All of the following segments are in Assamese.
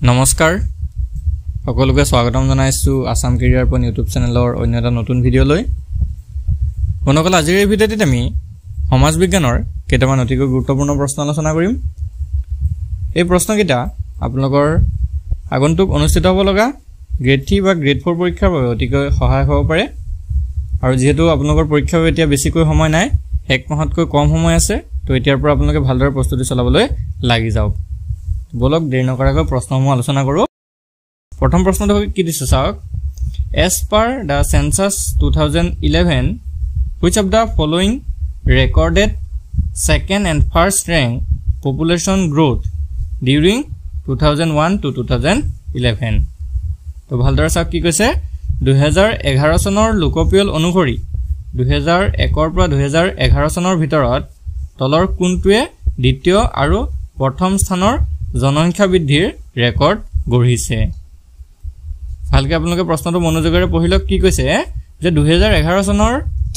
নমস্কাৰ সকলোকে স্বাগতম জনাইছো আসাম কেৰিয়াৰ পইণ্ট ইউটিউব চেনেলৰ অন্য এটা নতুন ভিডিঅ' লৈ বনকল আজিৰ এই ভিডিঅ'টিত আমি সমাজ বিজ্ঞানৰ কেইটামান অতিকৈ গুৰুত্বপূৰ্ণ প্ৰশ্ন আলোচনা কৰিম এই প্ৰশ্নকেইটা আপোনালোকৰ আগন্তুক অনুষ্ঠিত হ'ব লগা গ্ৰেড 3 বা গ্ৰেড 4 পৰীক্ষাৰ বাবে অতিকৈ সহায়ক হ'ব পাৰে আৰু যেহেতু আপোনালোকৰ পৰীক্ষাৰ এতিয়া বেছিকৈ সময় নাই এক মাহতকৈ কম সময় আছে তো এতিয়াৰ পৰা আপোনালোকে ভালদৰে প্ৰস্তুতি চলাবলৈ লাগি যাওক বলক দেৰি নকৰাকৈ প্ৰশ্নসমূহ আলোচনা কৰো প্ৰথম প্ৰশ্নটো কি দিছে চাওক as per the census 2011 which of the following recorded second and first rank population growth during 2001 to 2011 তো ভালদৰে চাওক কি কৈছে 2011 চনৰ লোকপিয়ল অনুসৰি 2001 ৰ পৰা 2011 চনৰ ভিতৰত তলৰ কোনটোৱে দ্বিতীয় আৰু প্ৰথম স্থানৰ জনসংখ্যা বৃদ্ধিৰ ৰেকৰ্ড গঢ়িছে ভালকৈ আপোনালোকে প্ৰশ্নটো মনোযোগেৰে পঢ়িলক কি কৈছে যে 2011 চনৰ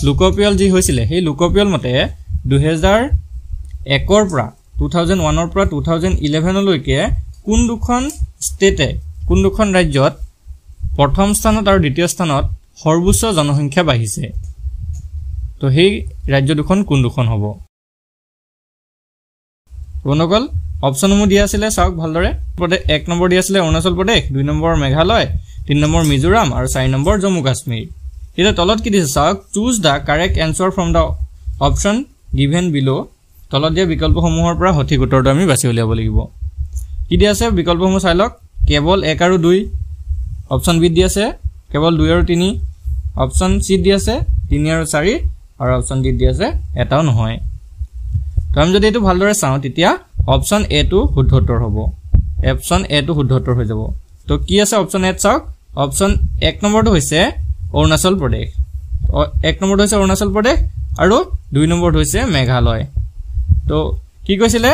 লোকপিয়ল যি হৈছিল সেই লোকপিয়ল মতে 2001 ৰ পৰা 2001 ৰ পৰা 2011 লৈকে কোন দুখন ষ্টেটে কোন দুখন ৰাজ্যত প্ৰথম স্থানত আৰু দ্বিতীয় স্থানত সৰ্বোচ্চ জনসংখ্যা বাঢ়িছে তো সেই ৰাজ্য দুখন কোন দুখন হ'ব বনকল অপচনসমূহ দিয়া আছিল চাওক ভালদৰে প্ৰদেশ 1 নম্বৰ দিয়া আছিল অৰুণাচল প্ৰদেশ 2 নম্বৰ মেঘালয় 3 নম্বৰ মিজোৰাম আৰু 4 নম্বৰ জম্মু কাশ্মীৰ এটা তলত কি দিছে চাওক choose da correct answer from da option given বিলো তলত দিয়া বিকল্পসমূহৰ পৰা সঠিক উত্তৰটো আমি বাছি উলিয়াব লাগিব কি দিয়া আছে বিকল্পসমূহ চাই লওক কেৱল 1 আৰু 2 অপচন বি দিয়া আছে কেৱল 2 আৰু 3 অপচন সি দিয়া আছে 3 আৰু 4 আৰু অপচন ডি দিয়া আছে এটাও নহয় তো আমি যদি এটো ভালদৰে চাও তেতিয়া অপচন এ টু শুদ্ধ উত্তৰ হ'ব অপচন এ টু শুদ্ধ উত্তৰ হৈ যাব তো কি আছে অপচন এ চাওক অপচন 1 নম্বৰটো হৈছে অৰুণাচল প্ৰদেশ 1 নম্বৰটো হৈছে অৰুণাচল প্ৰদেশ আৰু 2 নম্বৰটো হৈছে মেঘালয় তো কি কৈছিলে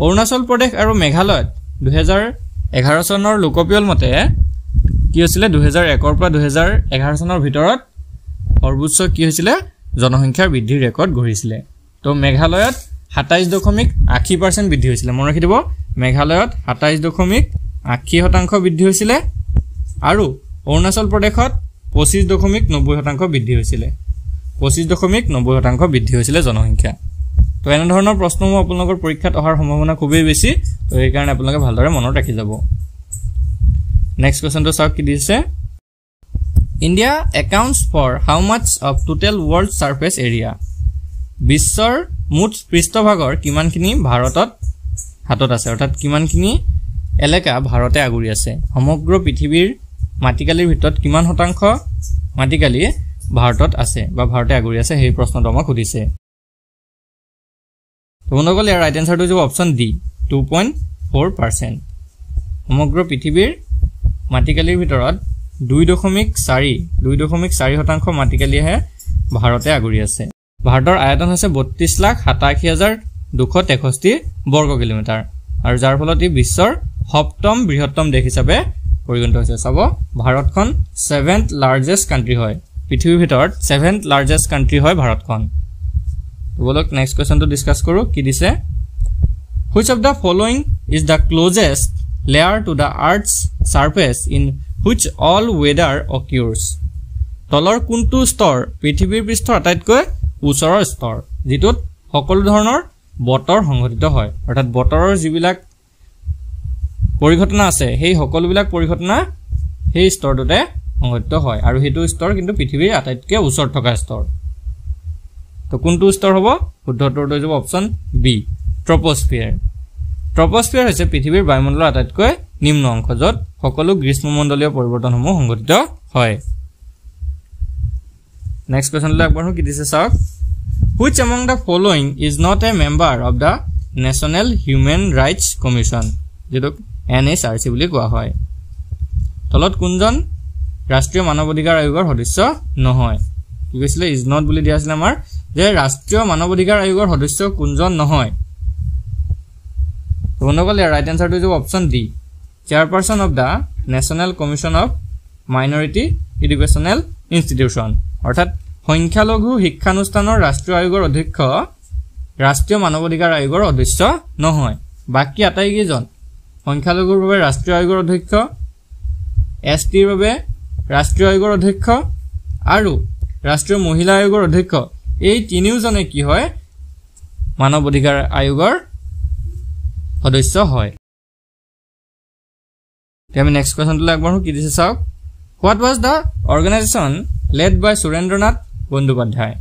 অৰুণাচল প্ৰদেশ আৰু মেঘালয়ত 2011 চনৰ লোকপিয়ল মতে কি হৈছিল 2001 ৰ পৰা 2011 চনৰ ভিতৰত সৰ্বোচ্চ কি হৈছিল জনসংখ্যাৰ বৃদ্ধিৰ ৰেকৰ্ড গঢ়িছিল তো মেঘালয়ত 27.80% বৃদ্ধি হৈছিল মনত ৰাখি দিব মেঘালয়ত 27.80% বৃদ্ধি হৈছিল আৰু অৰুণাচল প্ৰদেশত 25.90% বৃদ্ধি হৈছিল 25.90% বৃদ্ধি হৈছিল জনসংখ্যা তো এনে ধৰণৰ প্ৰশ্নসমূহ আপোনালোকৰ পৰীক্ষাত অহাৰ সম্ভাৱনা খুবেই বেছি তো এই কাৰণে আপোনালোকে ভালদৰে মনত ৰাখি যাব নেক্সট কোৱেশ্চনটো চাওক কি দিছে India accounts for how much of total world surface area বিশ্বৰ মুঠ পৃষ্ঠভাগৰ কিমানখিনি ভাৰতত হাতত আছে অৰ্থাৎ কিমানখিনি এলেকা ভাৰতে আগুৰি আছে সমগ্ৰ পৃথিৱীৰ মাটিকালিৰ ভিতৰত কিমান শতাংশ মাটিকালি ভাৰতত আছে বা ভাৰতে আগুৰি আছে সেই প্ৰশ্নটো আমাক সুধিছে তোমালোকৰ ইয়াৰ ৰাইট আনসাৰটো হ'ব অপচন ডি 2.4% সমগ্ৰ পৃথিৱীৰ মাটিকালিৰ ভিতৰত 2.4% মাটিকালিহে ভাৰতে আগুৰি আছে ভাৰতৰ আয়তন হৈছে 32,87,263 বৰ্গ কিলোমিটাৰ আৰু যাৰ ফলত ই বিশ্বৰ সপ্তম বৃহত্তম দেশ হিচাপে পৰিগণিত হৈছে চাব ভাৰতখন 7th লাৰ্জেষ্ট কান্ট্ৰি হয় পৃথিৱীৰ ভিতৰত 7th লাৰ্জেষ্ট কান্ট্ৰি হয় ভাৰতখন বলক নেক্সট কোৱেশ্চনটো ডিসকাস কৰো কি দিছে which of the following is the closest layer to the earth's surface in which all weather occurs তলৰ কোনটো স্তৰ পৃথিৱীৰ পৃষ্ঠৰ আটাইতকৈ ওচৰৰ স্তৰ যেটোত সকলো ধৰণৰ বতৰ সংঘটিত হয় অৰ্থাৎ বতৰৰ যিবিলাক পৰিঘটনা আছে সেই সকলোবিলাক পৰিঘটনা সেই স্তৰটোতে সংঘটিত হয় আৰু হেতু স্তৰ কিন্তু পৃথিৱীৰ আটাইতকৈ ওচৰত থকা স্তৰ তো কোনটো স্তৰ হ'ব শুদ্ধ উত্তৰটো হ'ব অপচন বি ট্ৰপোস্ফিয়াৰ ট্ৰপোস্ফিয়াৰ হৈছে পৃথিৱীৰ বায়ুমণ্ডলৰ আটাইতকৈ নিম্ন অংশ য'ত সকলো গ্ৰীষ্মমণ্ডলীয় পৰিৱৰ্তনসমূহ সংঘটিত হয় নেক্সট কোৱেশ্চনলৈ আগবাঢ়ো কি দিছে চাওক which among the following is not a member of the National Human Rights Commission যেটো NHRC বুলি কোৱা হয় তলত কোনজন ৰাষ্ট্ৰীয় মানৱ অধিকাৰ আয়োগৰ সদস্য নহয় কি কৈছিলে is not বুলি দিয়া আছিল আমাৰ যে ৰাষ্ট্ৰীয় মানৱ অধিকাৰ আয়োগৰ সদস্য কোনজন নহয় তোমালোকৰ ৰাইট আনসাৰটো হ'ব option D chairperson of the national commission of minority educational institution অৰ্থাৎ সংখ্যালঘু শিক্ষানুষ্ঠানৰ ৰাষ্ট্ৰীয় আয়োগৰ অধ্যক্ষ ৰাষ্ট্ৰীয় মানৱ অধিকাৰ আয়োগৰ সদস্য নহয় বাকি আটাইকেইজন সংখ্যালঘুৰ বাবে ৰাষ্ট্ৰীয় আয়োগৰ অধ্যক্ষ, এছটিৰ বাবে ৰাষ্ট্ৰীয় আয়োগৰ অধ্যক্ষ আৰু ৰাষ্ট্ৰীয় মহিলা আয়োগৰ অধ্যক্ষ এই তিনিওজনে কি হয় মানৱ অধিকাৰ আয়োগৰ সদস্য হয়। আমি নেক্সট কোৱেশ্চনটো আগবঢ়ো কি দিছে চাওক what was the organization led by Surendranath Bandyopadhyay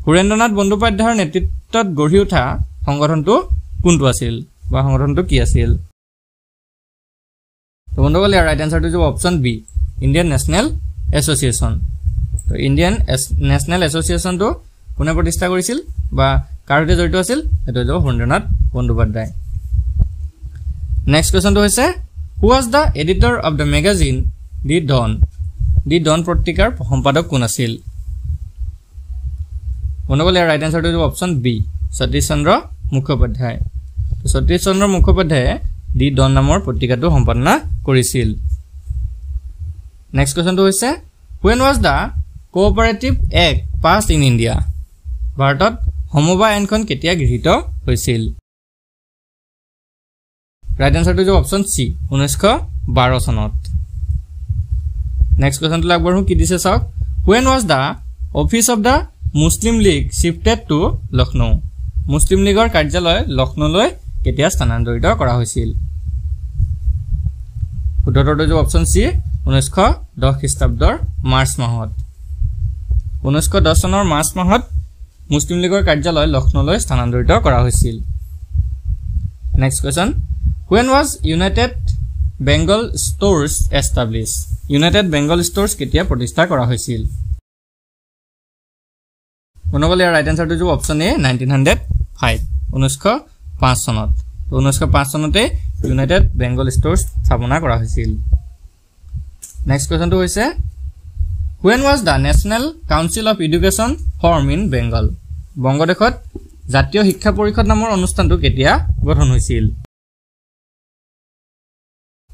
Surendranath বন্দ্যোপাধ্যায়ৰ নেতৃত্বত গঢ়ি উঠা সংগঠনটো কোনটো আছিল বা সংগঠনটো কি আছিল তো বন্ধুসকল ইয়াৰ ৰাইট আনসাৰটো হ'ব option B Indian national association তো ইণ্ডিয়ান নেশ্যনেল এছ'চিয়েশ্যনটো কোনে প্ৰতিষ্ঠা কৰিছিল বা কাৰ সৈতে জড়িত আছিল এইটো হ'ব সুৰেন্দ্ৰনাথ বন্দ্যোপাধ্যায়। নেক্সট কোৱেশ্চনটো হৈছে who was the editor of the magazine the Dawn পত্ৰিকাৰ সম্পাদক কোন আছিল বন্ধুসকল ইয়াৰ ৰাইট আনসাৰটো হ'ব অপচন বি সতীশ চন্দ্ৰ মুখোপাধ্যায় সতীশ চন্দ্ৰ মুখোপাধ্যায়ে দি ডন নামৰ পত্ৰিকাটো সম্পাদনা কৰিছিল। নেক্সট কোৱেশ্চনটো হৈছে when was the cooperative act passed in India ভাৰতত সমবায় আইনখন কেতিয়া গৃহীত হৈছিল ৰাইট আনসাৰটো হ'ব অপচন সি 1912 চনত। নেক্সট কোৱেশ্চনটো আগবঢ়ো কি দিছে চাওক when was the office of the Muslim League shifted to Lucknow মুছলিম লীগৰ কাৰ্যালয় লক্ষ্ণৌলৈ কেতিয়া স্থানান্তৰিত কৰা হৈছিল উত্তৰটো হ'ব অপচন সি 1910 খ্ৰীষ্টাব্দৰ মাৰ্চ মাহত 1910 চনৰ মাৰ্চ মাহত মুছলিম লীগৰ কাৰ্যালয় লক্ষ্ণৌলৈ স্থানান্তৰিত কৰা হৈছিল। Next question when was United Bengal Stores established United Bengal Stores কেতিয়া প্ৰতিষ্ঠা কৰা হৈছিল বন্ধুসকল ইয়াৰ ৰাইট আনসাৰটো হ'ব অপচন এ 1905 চনত 1905 চনতে ইউনাইটেড বেংগল ষ্ট'ৰ্ছ স্থাপনা কৰা হৈছিল। নেক্সট কোৱেশ্চনটো হৈছে when was the National Council of Education formed in Bengal বংগদেশত জাতীয় শিক্ষা পৰিষদ নামৰ অনুষ্ঠানটো কেতিয়া গঠন হৈছিল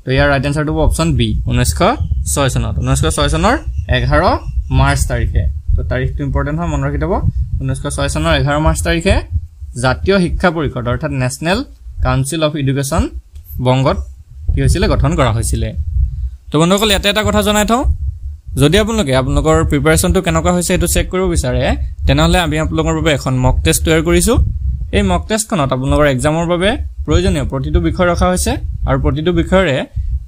তো ইয়াৰ ৰাইট আনসাৰটো হ'ব অপচন বি 1906 চনত 1906 চনৰ 11 মাৰ্চ তাৰিখে তো তাৰিখটো ইম্পৰ্টেন্ট হয় মনত ৰাখি থব 1906 চনৰ 11 মাৰ্চ তাৰিখে জাতীয় শিক্ষা পৰিষদ অৰ্থাৎ নেশ্যনেল কাউন্সিল অফ এডুকেশ্যন বংগত কি হৈছিল গঠন কৰা হৈছিল। তো বন্ধুসকল ইয়াতে এটা কথা জনাই থওঁ যদি আপোনালোকৰ প্ৰিপাৰেচনটো কেনেকুৱা হৈছে সেইটো চেক কৰিব বিচাৰে তেনেহলে আমি আপোনালোকৰ বাবে এখন মক টেষ্ট তৈয়াৰ কৰিছো এই মক টেষ্টখনত আপোনালোকৰ এক্সামৰ বাবে প্ৰয়োজনীয় প্ৰতিটো বিষয় ৰখা হৈছে আৰু প্ৰতিটো বিষয়ৰে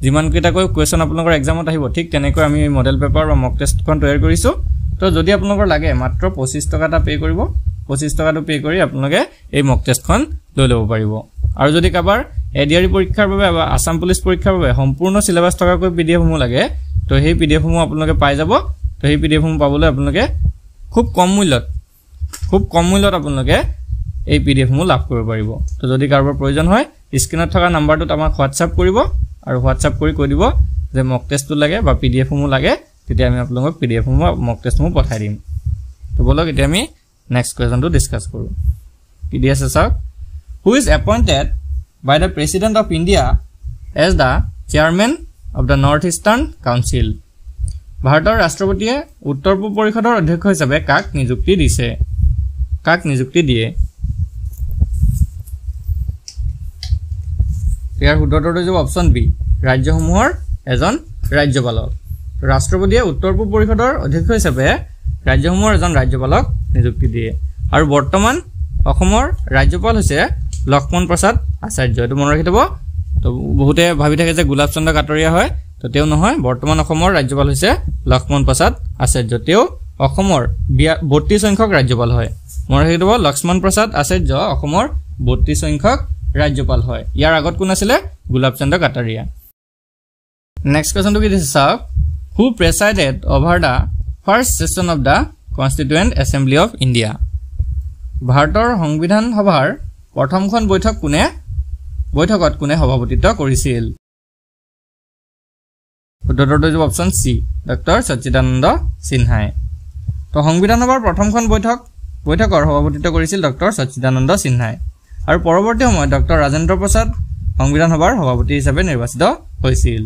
যিমান কেইটাকৈ কোৱেশ্চন আপোনালোকৰ এক্সামত আহিব ঠিক তেনেকৈ আমি এই মডেল পেপাৰ বা মক টেষ্টখন তৈয়াৰ কৰিছো তো যদি আপোনালোকৰ লাগে মাত্ৰ 25 টকা এটা পে কৰিব 25 টকাটো পে কৰি আপোনালোকে এই মক টেষ্টখন লৈ ল'ব পাৰিব আৰু যদি কাবাৰ এডিআৰই পৰীক্ষাৰ বাবে বা আসাম পুলিচ পৰীক্ষাৰ বাবে সম্পূৰ্ণ সিলেবাস থকাকৈ পিডিএফ সমূহ লাগে তো সেই পিডিএফ সমূহ আপোনালোকে পাই যাব তো সেই পিডিএফ সমূহ পাবলৈ আপোনালোকে খুব কম মূল্যত আপোনালোকে এই পিডিএফ সমূহ লাভ কৰিব পাৰিব। তো যদি কাৰোবাৰ প্ৰয়োজন হয় স্ক্ৰিনত থকা নাম্বাৰটোত আমাক হোৱাটছআপ কৰিব আৰু হোৱাটছআপ কৰি কৈ দিব যে মক টেষ্টটো লাগে বা পিডিএফ সমূহ লাগে তেতিয়া আমি আপোনালোকক পিডিএফ সমূহ মক টেষ্ট সমূহ পঠাই দিম। তো বলক এতিয়া আমি নেক্সট কোৱেশ্চনটো ডিসকাস কৰো কি দি আছে চাওক who is appointed by the President of India as the chairman of the North Eastern Council ভাৰতৰ ৰাষ্ট্ৰপতিয়ে উত্তৰ পূব পৰিষদৰ অধ্যক্ষ হিচাপে কাক নিযুক্তি দিয়ে ইয়াৰ উত্তৰটো হ'ব অপচন বি ৰাজ্যসমূহৰ এজন ৰাজ্যপালক ৰাষ্ট্ৰপতিয়ে উত্তৰ পূব পৰিষদৰ অধ্যক্ষ হিচাপে ৰাজ্যসমূহৰ এজন ৰাজ্যপালক নিযুক্তি দিয়ে আৰু বৰ্তমান অসমৰ ৰাজ্যপাল হৈছে লক্ষ্মণ প্ৰসাদ আচাৰ্য এটো মনত ৰাখি থব তো বহুতে ভাবি থাকে যে গোলাপ চন্দ্ৰ কাটৰিয়া হয় তো তেও নহয় বৰ্তমান অসমৰ ৰাজ্যপাল হৈছে লক্ষ্মণ প্ৰসাদ আচাৰ্য তেও অসমৰ 32 সংখ্যক ৰাজ্যপাল হয় মনত ৰাখি থব লক্ষ্মণ প্ৰসাদ আচাৰ্য অসমৰ 32 সংখ্যক ৰাজ্যপাল হয় ইয়াৰ আগত কোন আছিল গোলাপ চন্দ্ৰ কাটৰিয়া। নেক্সট কোৱেশ্চনটো কি দিছে চাওক who presided over the first session of the Constituent Assembly of India ভাৰতৰ সংবিধান সভাৰ প্ৰথমখন বৈঠকত কোনে সভাপতিত্ব কৰিছিল উত্তৰটো হ'ব অপচন সি ডক্টৰ সচ্চিদানন্দ সিনহাই তো সংবিধান সভাৰ প্ৰথমখন বৈঠকৰ সভাপতিত্ব কৰিছিল ডক্টৰ সচ্চিদানন্দ সিনহাই আৰু পৰৱৰ্তী সময়ত ডক্টৰ ৰাজেন্দ্ৰ প্ৰসাদ সংবিধান সভাৰ সভাপতি হিচাপে নিৰ্বাচিত হৈছিল।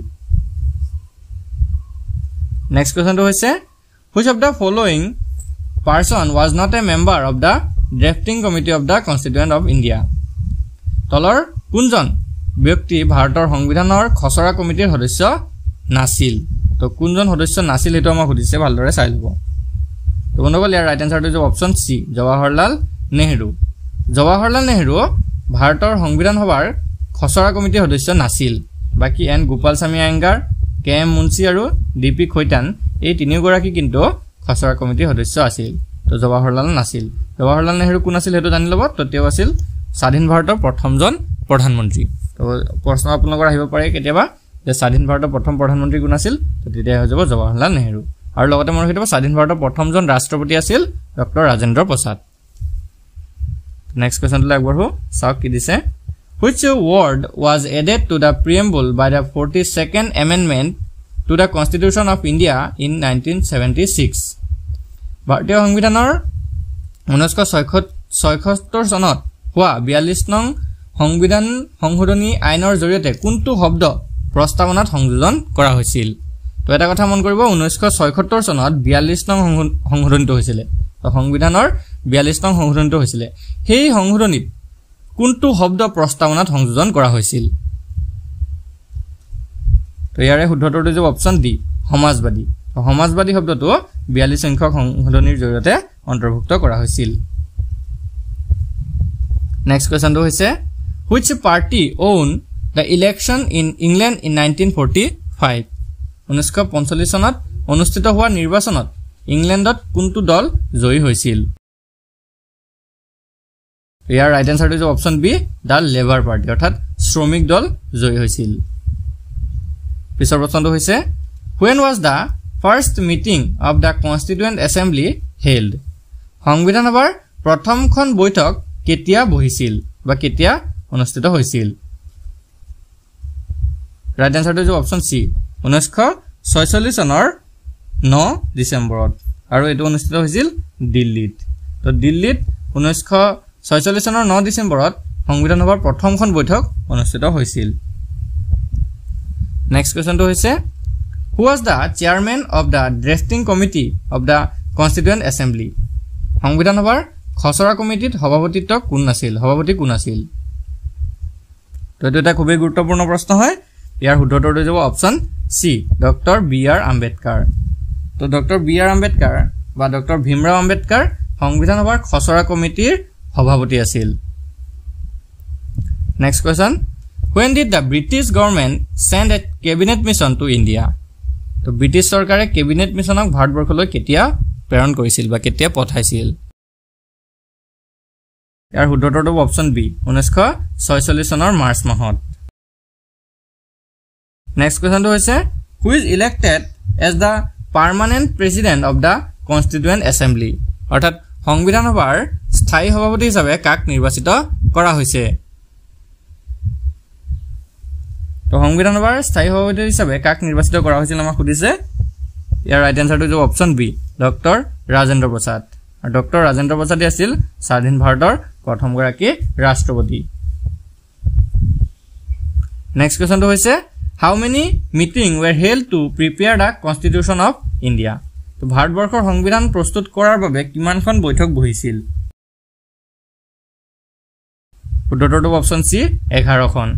নেক্সট কোৱেশ্চনটো হৈছে which of the following person was not a member of the drafting committee of the Constituent of India তলৰ কোনজন ব্যক্তি ভাৰতৰ সংবিধানৰ খচৰা কমিটিৰ সদস্য নাছিল তো কোনজন সদস্য নাছিল হেতু আমাক সুধিছে ভালদৰে চাই লব তো বন্ধুসকল ইয়াৰ ৰাইট আনসাৰটো হ'ব অপচন সি জৱাহৰলাল নেহৰু জৱাহৰলাল নেহৰু ভাৰতৰ সংবিধান সভাৰ খচৰা কমিটিৰ সদস্য নাছিল বাকি N Gopalaswami Ayyangar K M Munshi আৰু ডিপি খৈতান এই তিনিগৰাকী কিন্তু খচৰা কমিটিৰ সদস্য আছিল তো জৱাহৰলাল নাছিল জৱাহৰলাল নেহৰু কোন আছিল হেতু জানি লব তো তেওঁ আছিল স্বাধীন ভাৰতৰ প্ৰথমজন প্ৰধানমন্ত্ৰী তো প্ৰশ্ন আপোনালোকৰ আহিব পাৰে কেতিয়াবা যে স্বাধীন ভাৰতৰ প্ৰথম প্ৰধানমন্ত্ৰী কোন আছিল তো তেতিয়া হৈ যাব জৱাহৰলাল নেহৰু আৰু লগতে মনত ৰাখিব স্বাধীন ভাৰতৰ প্ৰথমজন ৰাষ্ট্ৰপতি আছিল ডক্টৰ ৰাজেন্দ্ৰ প্ৰসাদ নেক্সট কোৱেশ্চনটো আগবঢ়ো চাওক কি দিছে which word was added to the preamble by the 42nd amendment to the constitution of India in 1976 ভাৰতীয় সংবিধানৰ 1976 চনত হোৱা 42 নং সংবিধান সংশোধনী আইনৰ জৰিয়তে কোনটো শব্দ প্ৰস্তাৱনাত সংযোজন কৰা হৈছিল তো এটা কথা মন কৰিব 1976 চনত 42 নং সংশোধনীটো হৈছিল তো সংবিধানৰ 42 নং সংশোধনীটো হৈছিল সেই সংশোধনীত কোনটো শব্দ প্ৰস্তাৱনাত সংযোজন কৰা হৈছিল তো ইয়াৰে শুদ্ধটোৰ যে অপচন ডি সমাজবাদী তো সমাজবাদী শব্দটো 42 সংখ্যক সংশোধনীৰ জৰিয়তে অন্তৰ্ভুক্ত কৰা হৈছিল নেক্সট কোৱেশ্চনটো হৈছে which party owned the election in England in 1945 1945 চনত অনুষ্ঠিত হোৱা নিৰ্বাচনত ইংলেণ্ডত কোনটো দল জয়ী হৈছিল ইয়াৰ ৰাইট আনসাৰটো হৈছে অপচন বি দা লেবাৰ পাৰ্টি অৰ্থাৎ শ্ৰমিক দল জয়ী হৈছিল পিছৰ প্ৰশ্নটো হৈছে when was the first meeting of the constituent assembly held সংবিধান সভাৰ প্ৰথমখন বৈঠক কেতিয়া বহিছিল বা কেতিয়া অনুষ্ঠিত হৈছিল ৰাইট আনসাৰটো হৈছে অপচন সি 1946 চনৰ 9 ডিসেম্বৰত আৰু এটো অনুষ্ঠিত হৈছিল দিল্লীত তো দিল্লীত 1946 চনৰ 9 ডিসেম্বৰত সংবিধান সভাৰ প্ৰথমখন বৈঠক অনুষ্ঠিত হৈছিল নেক্সট কোৱেশ্চনটো হৈছে who was the chairman of the drafting committee of the constituent assembly সংবিধান সভাৰ খচৰা কমিটিত সভাপতিত্ব কোন আছিল সভাপতি কোন আছিল তো এটা খুবই গুৰুত্বপূৰ্ণ প্ৰশ্ন হয় ইয়াৰ শুদ্ধটো হ'ব option C doctor B R Ambedkar তো ডক্টৰ বি আৰ আম্বেদকাৰ বা ডক্টৰ ভীমৰাও আম্বেদকাৰ সংবিধান সভাৰ খচৰা কমিটিৰ সভাপতি আছিল next question when did the British government send a cabinet mission to India তো ব্ৰিটিছ চৰকাৰে কেবিনেট মিছনক ভাৰতবৰ্ষলৈ কেতিয়া প্ৰেৰণ কৰিছিল বা কেতিয়া পঠাইছিল ইয়াৰ শুদ্ধটো অপচন বি 1946 চনৰ মাৰ্চ মাহত নেক্সট কোৱেশ্চনটো হৈছে who is elected as the permanent president of the constituent assembly অৰ্থাৎ সংবিধান সভাৰ স্থায়ী সভাপতি হিচাপে কাক নিৰ্বাচিত কৰা হৈছে তো সংবিধান সভাৰ স্থায়ী সভাপতি হিচাপে কাক নিৰ্বাচিত কৰা হৈছিল আমাক সুধিছে ইয়াৰ ৰাইট আনসাৰটো হ'ব option B doctor Rajendra Prasad আৰু ডক্টৰ ৰাজেন্দ্ৰ প্ৰসাদ আছিল স্বাধীন ভাৰতৰ প্ৰথমগৰাকী ৰাষ্ট্ৰপতি নেক্সট কোৱেশ্চনটো হৈছে how many meeting were held to prepare the constitution of India তো ভাৰতবৰ্ষৰ সংবিধান প্ৰস্তুত কৰাৰ বাবে কিমানখন বৈঠক বহিছিল শুদ্ধটো অপচন সি 11খন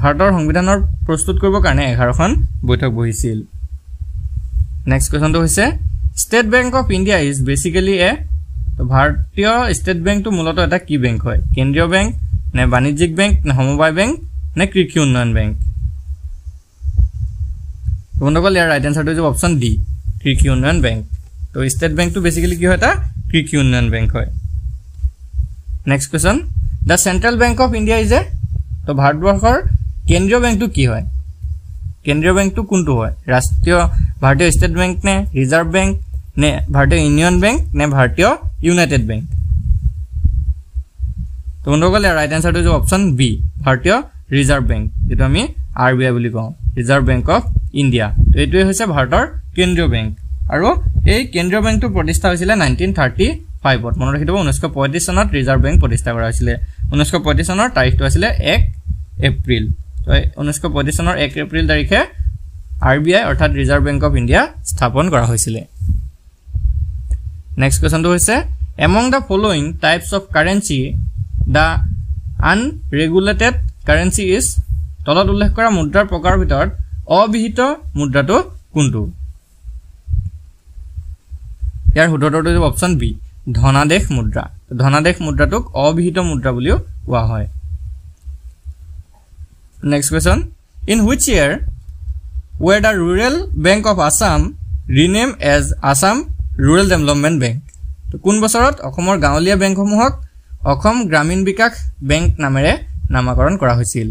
ভাৰতৰ সংবিধানৰ প্ৰস্তুত কৰিবৰ কাৰণে 11খন বৈঠক বহিছিল নেক্সট কোৱেশ্চনটো হৈছে State Bank of India is basically a তো ভাৰতীয় ষ্টেট বেংকটো মূলত এটা কি বেংক হয় কেন্দ্ৰীয় বেংক নে বাণিজ্যিক বেংক নে সমবায় বেংক নে কৃষি উন্নয়ন বেংক বন্ধুসকল ইয়াৰ ৰাইট আনসাৰটো হৈছে অপচন ডি কৃষি উন্নয়ন বেংক তো ষ্টেট বেংকটো বেসিক্যালি কি হয় এটা কৃষি উন্নয়ন বেংক হয় next question the central bank of India is a তো ভাৰতবৰ্ষৰ কেন্দ্ৰীয় বেংকটো কি হয় কেন্দ্ৰীয় বেংকটো কোনটো হয় ৰাষ্ট্ৰীয় ভাৰতীয় ষ্টেট বেংক নে ৰিজাৰ্ভ বেংক নে ভাৰতীয় ইউনিয়ন বেংক নে ভাৰতীয় ইউনাইটেড বেংক তো বন্ধুসকল ইয়াৰ ৰাইট আনসাৰটো হৈছে অপচন বি ভাৰতীয় ৰিজাৰ্ভ বেংক যেটো আমি আৰবিআই বুলি কওঁ ৰিজাৰ্ভ বেংক অফ ইণ্ডিয়া তো এইটোৱে হৈছে ভাৰতৰ কেন্দ্ৰীয় বেংক আৰু এই কেন্দ্ৰীয় বেংকটো প্ৰতিষ্ঠা হৈছিল 1935ত মনত ৰাখিব 1935 চনত ৰিজাৰ্ভ বেংক প্ৰতিষ্ঠা কৰা হৈছিল 1935 চনৰ তাৰিখটো আছিল 1 এপ্ৰিল তো 1935 চনৰ 1 এপ্ৰিল তাৰিখে আৰবিআই অৰ্থাৎ ৰিজাৰ্ভ বেংক অফ ইণ্ডিয়া স্থাপন কৰা হৈছিল নেক্সট কোৱেশ্চনটো হৈছে among the following types of currency the unregulated currency is তলত উল্লেখ কৰা মুদ্ৰাৰ প্ৰকাৰৰ ভিতৰত অবিহিত মুদ্ৰাটো কোনটো ইয়াৰ শুদ্ধটো হ'ব অপচন বি ধনাদেশ মুদ্ৰা ধনাদেশ মুদ্ৰাটোক অবিহিত মুদ্ৰা বুলিও কোৱা হয় next question in which year were the Rural Bank of Assam renamed as Assam Rural Development Bank তো কোন বছৰত অসমৰ গাঁৱলীয়া বেংকসমূহক অসম গ্ৰামীণ বিকাশ বেংক নামেৰে নামকৰণ কৰা হৈছিল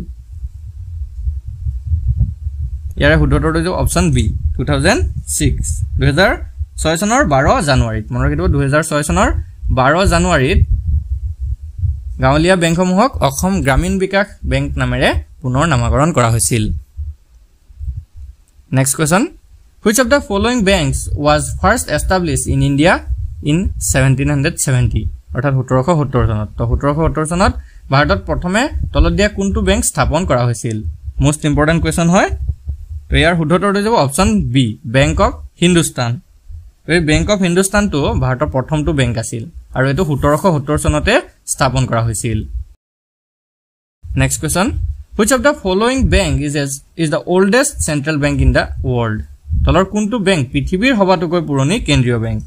ইয়াৰ শুদ্ধটো হ'ব অপচন বি 2006 চনৰ 12 জানুৱাৰীত মনত ৰাখিব 2006 চনৰ 12 জানুৱাৰীত গাঁৱলীয়া বেংকসমূহক অসম গ্ৰামীণ বিকাশ বেংক নামেৰে পুনৰ নামকৰণ কৰা হৈছিল Next question. Which of the following banks was first established in India in 1770? অৰ্থাৎ 1770 চনত তো 1770 চনত ভাৰতত প্ৰথমে তলত দিয়া কোনটো বেংক স্থাপন কৰা হৈছিল মোস্ট ইম্পৰ্টেন্ট কোৱেশ্চন হয় তো ইয়াৰ শুদ্ধটো হ'ব option B bank of Hindustan এই বেংক অফ হিন্দুস্তান তো ভাৰতৰ প্ৰথমটো বেংক আছিল আৰু এটো 1770 চনতে স্থাপন কৰা হৈছিল next question Which of the following bank is the oldest central bank in the world? তলৰ কোনটো বেংক পৃথিৱীৰ সবাতোকৈ পুৰণি কেন্দ্ৰীয় বেংক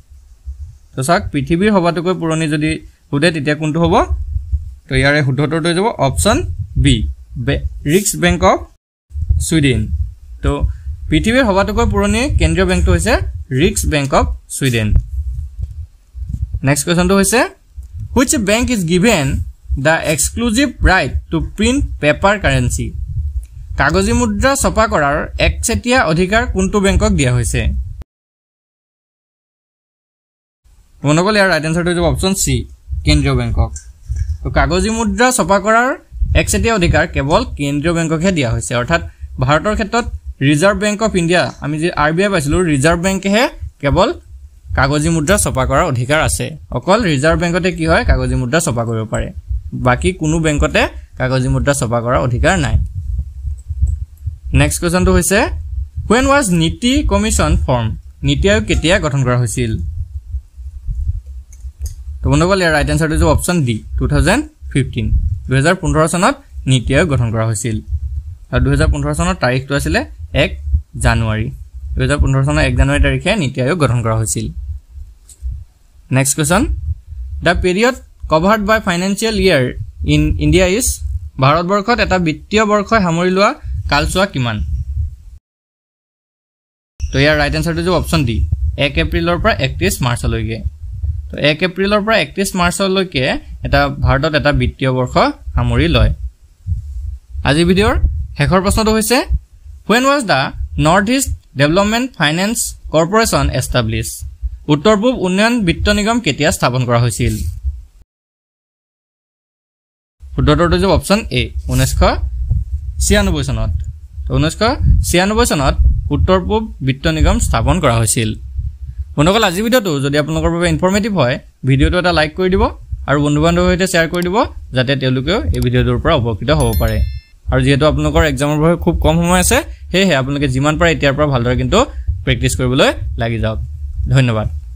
তো চাক পৃথিৱীৰ সবাতোকৈ পুৰণি যদি হুদে তেতিয়া কোনটো হ'ব তো ইয়াৰে শুদ্ধটো হ'ব option B Riksbank of Sweden তো পৃথিৱীৰ সবাতোকৈ পুৰণি কেন্দ্ৰীয় বেংকটো হৈছে Riksbank of Sweden next কোৱেশ্চনটো হৈছে Which bank is given the exclusive right to print paper currency কাগজী মুদ্ৰা ছপা কৰাৰ একচেটিয়া অধিকাৰ কোনটো বেংকক দিয়া হৈছে মনগল ইয়াৰ ৰাইট আনসাৰটো হ'ব অপচন সি কেন্দ্ৰীয় বেংকক তো কাগজী মুদ্ৰা ছপা কৰাৰ একচেটিয়া অধিকাৰ কেৱল কেন্দ্ৰীয় বেংককহে দিয়া হৈছে অৰ্থাৎ ভাৰতৰ ক্ষেত্ৰত ৰিজাৰ্ভ বেংক অফ ইণ্ডিয়া আমি যে আৰবিআই পাইছিলো ৰিজাৰ্ভ বেংকেহে কেৱল কাগজী মুদ্ৰা ছপা কৰাৰ অধিকাৰ আছে অকল ৰিজাৰ্ভ বেংকতে কি হয় কাগজী মুদ্ৰা ছপা কৰিব পাৰে বাকি কোনো বেংকতে কাগজী মুদ্ৰা ছপা কৰাৰ অধিকাৰ নাই নেক্সট কোৱেশ্চনটো হৈছে when was নীতি কমিশন ফৰ্ম নীতি আয়োগ কেতিয়া গঠন কৰা হৈছিল তো বন্ধুসকল ইয়াৰ ৰাইট আনসাৰটো হ'ব অপচন ডি 2015 চনত নীতি আয়োগ গঠন কৰা হৈছিল আৰু 2015 চনৰ তাৰিখটো আছিল 1 জানুৱাৰী 2015 চনৰ 1 জানুৱাৰী তাৰিখে নীতি আয়োগ গঠন কৰা হৈছিল next question the period covered by financial year in India is ভাৰতবৰ্ষত এটা বিত্তীয় বৰ্ষই সামৰি লোৱা কালছোৱা কিমান তো ইয়াৰ ৰাইট আনসাৰটো হ'ব অপচন ডি 1 এপ্ৰিলৰ পৰা 31 মাৰ্চলৈকে তো 1 এপ্ৰিলৰ পৰা 31 মাৰ্চলৈকে এটা ভাৰতত এটা বিত্তীয় বৰ্ষ সামৰি লয় আজি ভিডিঅ'ৰ শেষৰ প্ৰশ্নটো হৈছে when was the North East Development Finance Corporation established উত্তৰ পূব উন্নয়ন বিত্ত নিগম কেতিয়া স্থাপন কৰা হৈছিল শুদ্ধটো হ'ব অপচন এ 1996 চনত তো 1996 চনত উত্তৰ পূব বিত্ত নিগম স্থাপন কৰা হৈছিল বন্ধুসকল আজি ভিডিঅ'টো যদি আপোনালোকৰ বাবে ইনফৰমেটিভ হয় ভিডিঅ'টো এটা লাইক কৰি দিব আৰু বন্ধু-বান্ধৱৰ সৈতে শ্বেয়াৰ কৰি দিব যাতে তেওঁলোকেও এই ভিডিঅ'টোৰ পৰা উপকৃত হ'ব পাৰে আৰু যেহেতু আপোনালোকৰ এক্সামৰ বাবে খুব কম সময় আছে সেয়ে আপোনালোকে যিমান পাৰে এতিয়াৰ পৰা ভালদৰে কিন্তু প্ৰেক্টিছ কৰিবলৈ লাগি যাওক ধন্যবাদ